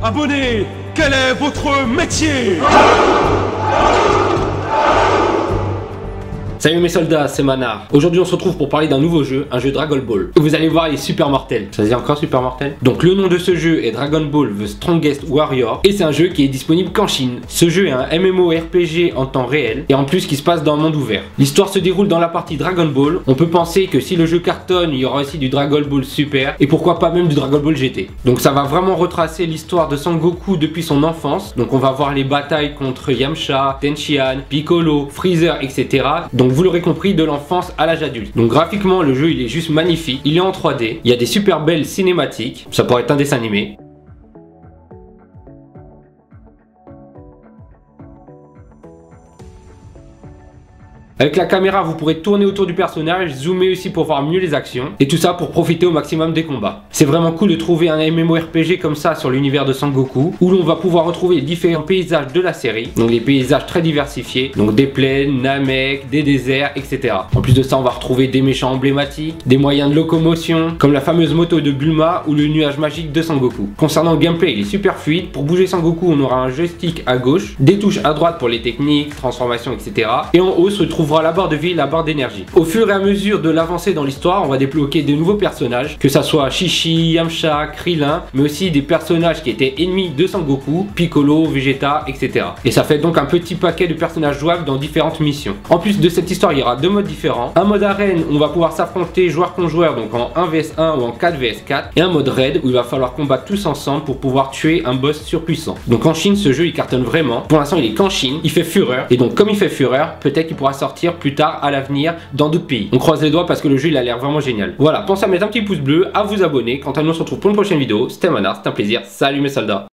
Abonnés, quel est votre métier? Salut mes soldats, c'est Manar. Aujourd'hui on se retrouve pour parler d'un nouveau jeu, un jeu Dragon Ball. Vous allez voir, il est super mortel. Ça se dit encore super mortel? Donc le nom de ce jeu est Dragon Ball The Strongest Warrior et c'est un jeu qui est disponible qu'en Chine. Ce jeu est un MMORPG en temps réel et en plus qui se passe dans un monde ouvert. L'histoire se déroule dans la partie Dragon Ball. On peut penser que si le jeu cartonne, il y aura aussi du Dragon Ball Super et pourquoi pas même du Dragon Ball GT. Donc ça va vraiment retracer l'histoire de Son Goku depuis son enfance. Donc on va voir les batailles contre Yamcha, Tenshinhan, Piccolo, Freezer, etc. Donc vous l'aurez compris, de l'enfance à l'âge adulte. Donc graphiquement le jeu il est juste magnifique, il est en 3D, il y a des super belles cinématiques, ça pourrait être un dessin animé. Avec la caméra, vous pourrez tourner autour du personnage, zoomer aussi pour voir mieux les actions, et tout ça pour profiter au maximum des combats. C'est vraiment cool de trouver un MMORPG comme ça sur l'univers de Son Goku, où l'on va pouvoir retrouver les différents paysages de la série, donc les paysages très diversifiés, donc des plaines, Namek, des déserts, etc. En plus de ça, on va retrouver des méchants emblématiques, des moyens de locomotion, comme la fameuse moto de Bulma ou le nuage magique de Son Goku. Concernant le gameplay, il est super fluide. Pour bouger Son Goku, on aura un joystick à gauche, des touches à droite pour les techniques, transformations, etc. Et en haut se retrouve la barre de vie et la barre d'énergie. Au fur et à mesure de l'avancée dans l'histoire, on va débloquer de nouveaux personnages, que ça soit Chi-Chi, Yamcha, Krillin, mais aussi des personnages qui étaient ennemis de Son Goku, Piccolo, Vegeta, etc. Et ça fait donc un petit paquet de personnages jouables dans différentes missions. En plus de cette histoire, il y aura deux modes différents. Un mode arène où on va pouvoir s'affronter joueur contre joueur, donc en 1 vs 1 ou en 4 vs 4, et un mode raid où il va falloir combattre tous ensemble pour pouvoir tuer un boss surpuissant. Donc en Chine, ce jeu il cartonne vraiment. Pour l'instant, il est qu'en Chine, il fait fureur, et donc comme il fait fureur, peut-être qu'il pourra sortir plus tard à l'avenir dans d'autres pays. On croise les doigts parce que le jeu il a l'air vraiment génial. Voilà, pensez à mettre un petit pouce bleu, à vous abonner. Quant à nous, on se retrouve pour une prochaine vidéo. C'était Manar, c'était un plaisir. Salut mes soldats.